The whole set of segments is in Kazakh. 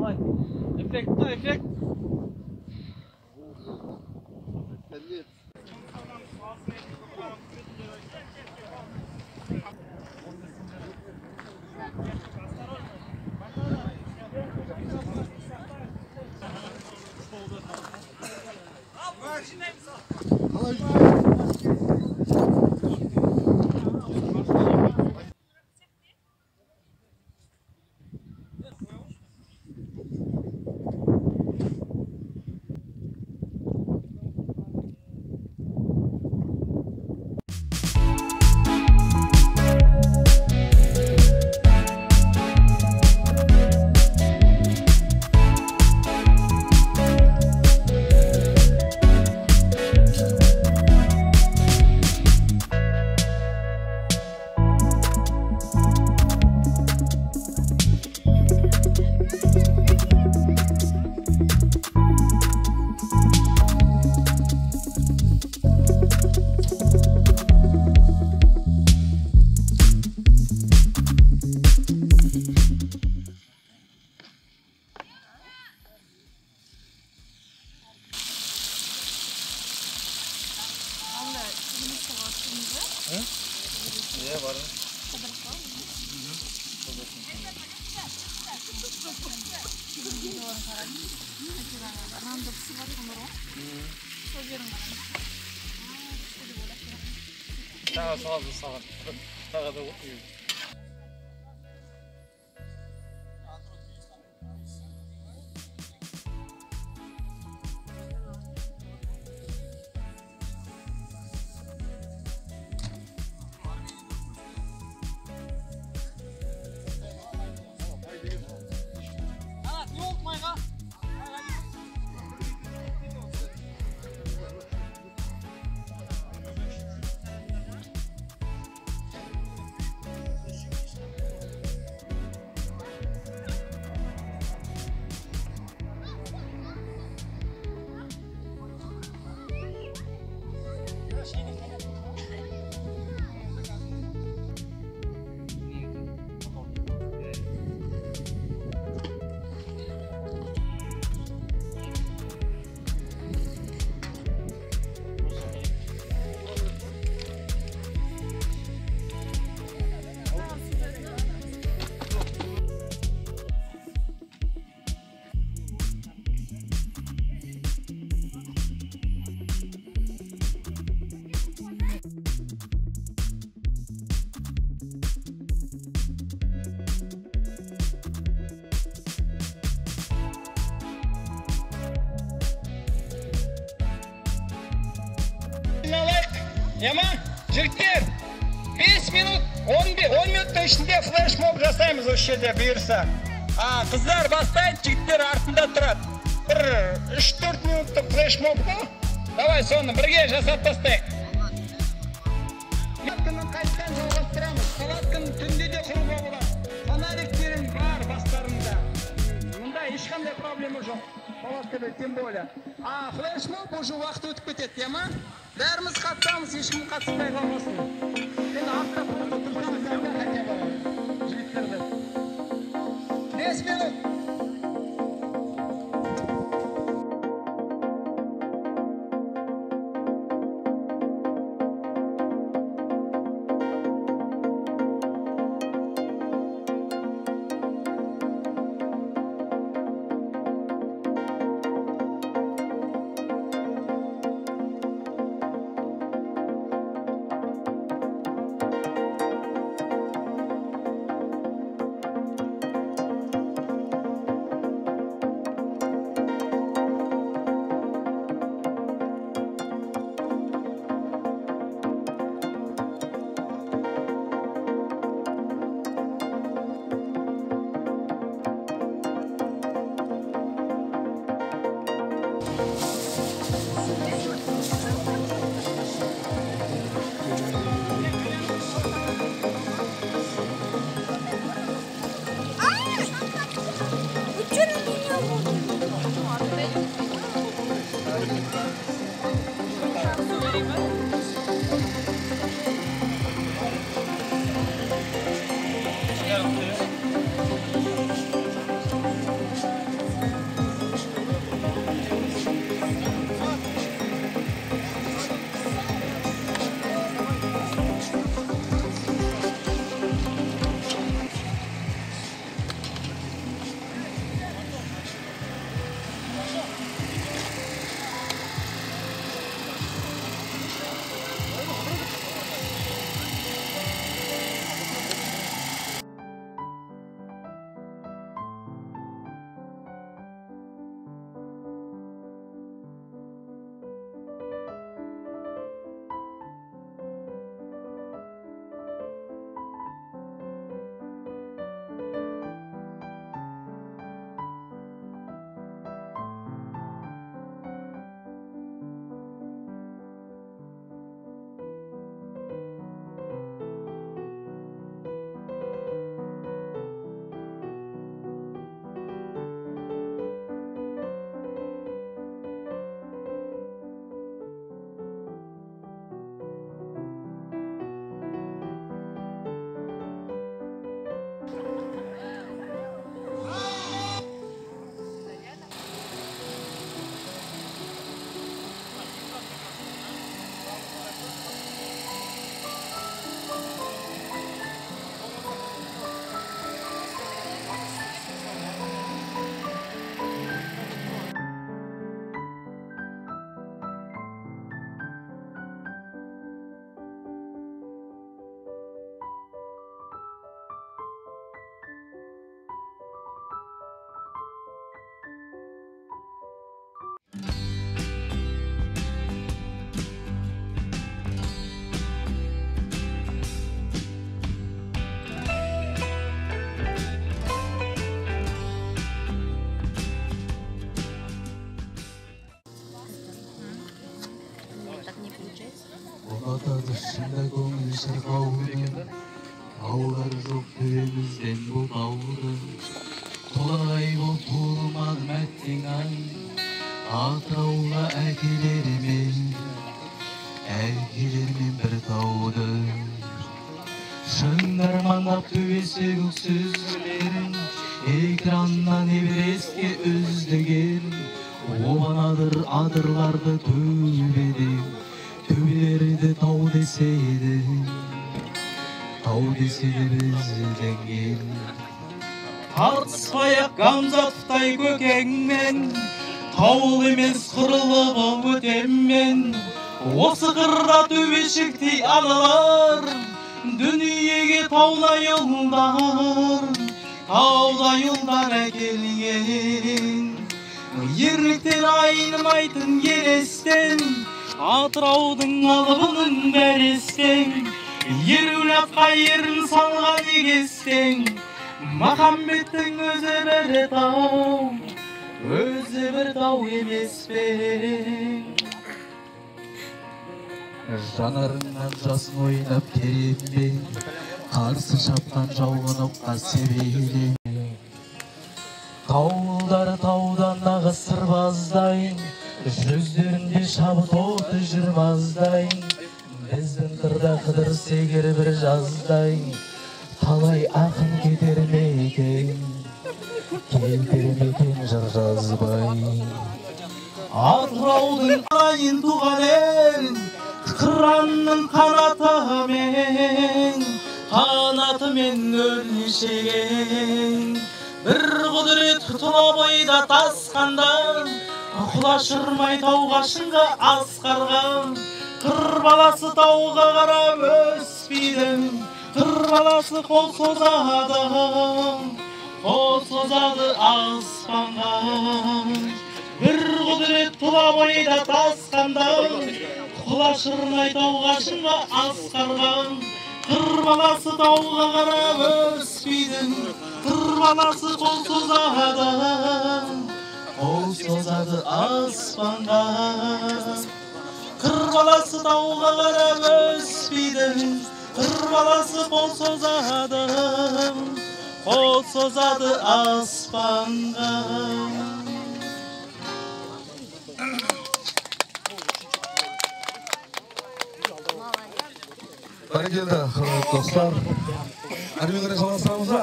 Давай. Эффект. Sağa da Яма, жігіттер, 5 минут, 10 минуттың ішінде флешмоб жасаймыз осы жерде бұйырса. Қыздар бастайды, жігіттер артында тұрады. Бір 3-4 минуттық флешмоб қой. Давай соны бірге жасап тастайық. Күнін қайттан жалғастырамыз. Сағат күн түнде де құруға болады. Фонариктерін бар бастарында. Мұнда ешқандай проблема жоқ. Палаткада тем более. Флешмоб уже уақыт өтіп кетеді, яма? Бәріміз қатысамыз, ешкім қатыспай қалмасын. Енді артта тұрсаңыз, әмді қайта барады. Жігіттерді. 5 минут. ата дышында көңіл шырқауды, таулар жоқ төбемізден бұл тауды. Толағай боп туылмадым әттең ай, Атырауға әкелермен бір тауды. Шыңдармандап төбесі көксіз гүлерін, экраннан Эверестке үздігерін. Оған адырларды төбеден, төбелерді тау деседі бізден ел. Тартыспай-ақ Гамзатовтай көкеңмен, таул емес қырылып өтеммен. Осы қырда төбешіктей аналар, дүниеге тауда йылдар әкелген. Ерліктен айнымайтын елестен, Атыраудың алыбының бәрестен. Ерулапқа ерін салған егестен, Махамбеттің өзі бір тау емес пе. Жанарыңнан жасын ойнап тереңбе, қарсы шапқан жауған оққа себейле. Таулдар таудан дағы сырбаздай, жүздерінде шабыт оты жүрмаздай. Біздің қырда қыдыр сегер бір жаздай, талай ақын кетер мекен, келтер мекен жыр жазбай. Атыраудың айын туған ел, қыранның қанатымен өлшеген. Бір құдірет тұла бойда тасқанда, құлашырмай тауға шыңға асқарған. Қыр баласы тауға қарап өспейді, қыр баласы қол созады аспанға. Бір құдірет тұла бойда тасқанда, құлашырмай тауға шыңға асқарған. Қыр баласы тауға қарап өспейді, қыр баласы қол созады аспанға. Қыр баласы тауға қарап өспейді, қыр баласы қол созады аспанға. Бәрекелді, құрметті достар. Әрмен қарай жалғастырамыз ба?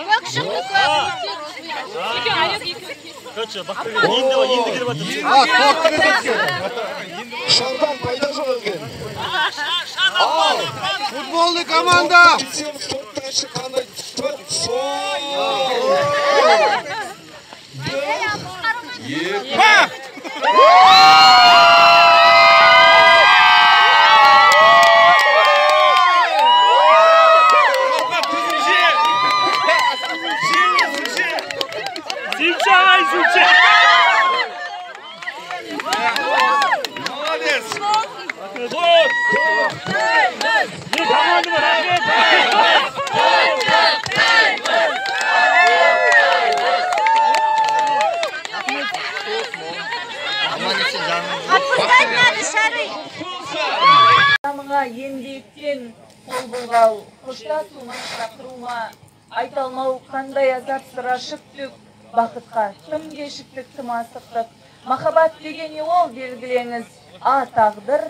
Көк шықты Шардан пайда жоқ екен. Футболный команда! Еңбектен қол бұлғау, қоштасуын шақыруға, айталмау қандай азап сыра шықтық, бақытқа тым кешіктік, тым асықтық. Махаббат деген не ол белгілеңіз, тағдыр,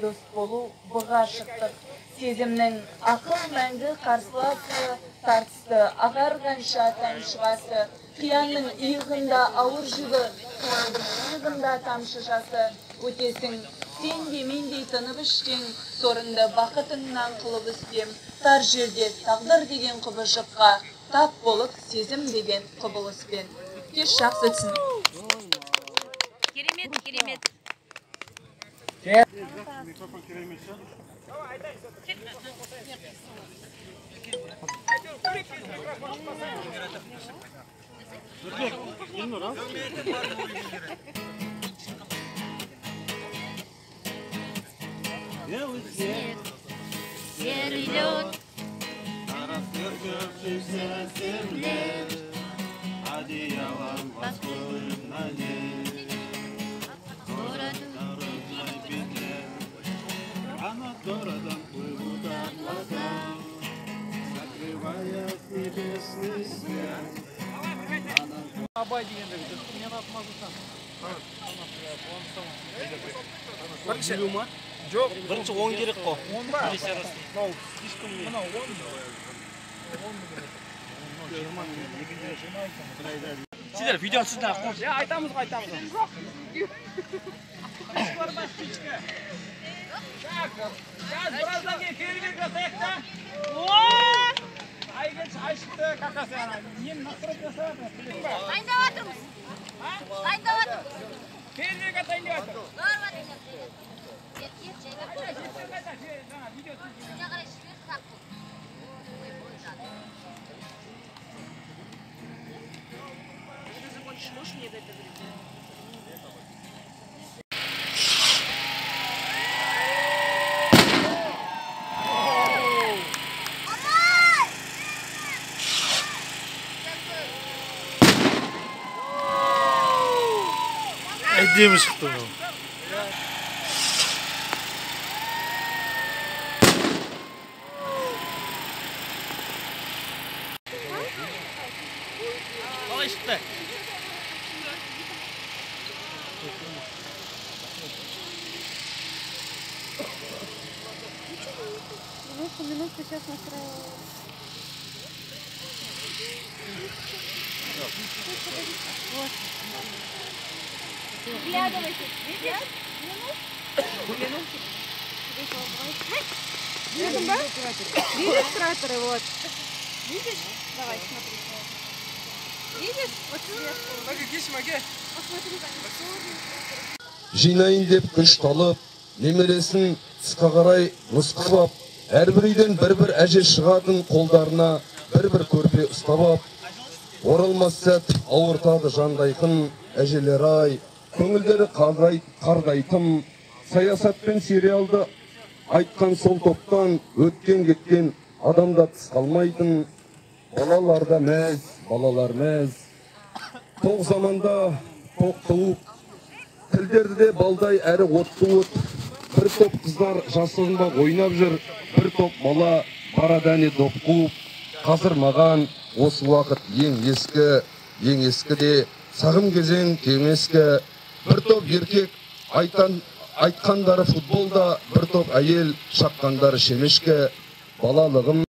дос болу, бұға шықтық. Сезімнің ақыл мәңгі қарсыласы, тартысты ағарғанша тамшығасы, қиянның иығында ауыр жүгі, қиялдың иығында тамшы жасы, өтесің сен де мендей тынып іштен, сорыңды бақытыңнан қылып істем. Тар жерде тағдыр деген құбыжыққа, тап болып сезім деген құбылыспен. Кеш жақсы түсін. Керемет, керемет. Микрофон керемет. миллион. Абай дегенде мен атмазысам. Жоқ, Бірінші 10 керек қой. 10 ба? Сол, слишком не. Мына 10. Сіздер видеоны сіздер қойшы. Айтамыз. Gaz birazdan gel, keyifli kasayık da. Ay çıktı kakası yani. Yeni nasıl kasayık da? Дайындаватырмыз. Дайындаватырмыз. Keyifli kasayık da. Әдемі шықты бұл. Қалай шықты? Минутку сейчас настраиваю. Вот. Вглядывайтесь. Видишь? Минутик. Видим, да? Видишь кратеры? Вот. Видишь? Давай, смотри. Видишь? Вот сверху. Посмотри, Жинайын деп күш талып, немересін тысқа қарай нұсқап ап, әрбір үйден бір-бір әже шығатын қолдарына бір-бір көрпе ұстап ап, оралмас сәт ауыртады жандайқын, әжелер ай, көңілдері қардайтым, саясат пен сериалды айтқан сол топтан өткен-кеткен адамда тыс қалмайтын, балаларда мәз, балалар мәз, тоқ заманда тоқ туып, тілдерді де балдай әрі отты от, бір топ қыздар жасығында ойнап жүр, бір топ бала барадәне доп қуып, қазір маған осы уақыт ең ескі де сағым кезең кемескі, бір топ еркек айтқандары футболда, бір топ әйел шаққандары шемешкі, балалығым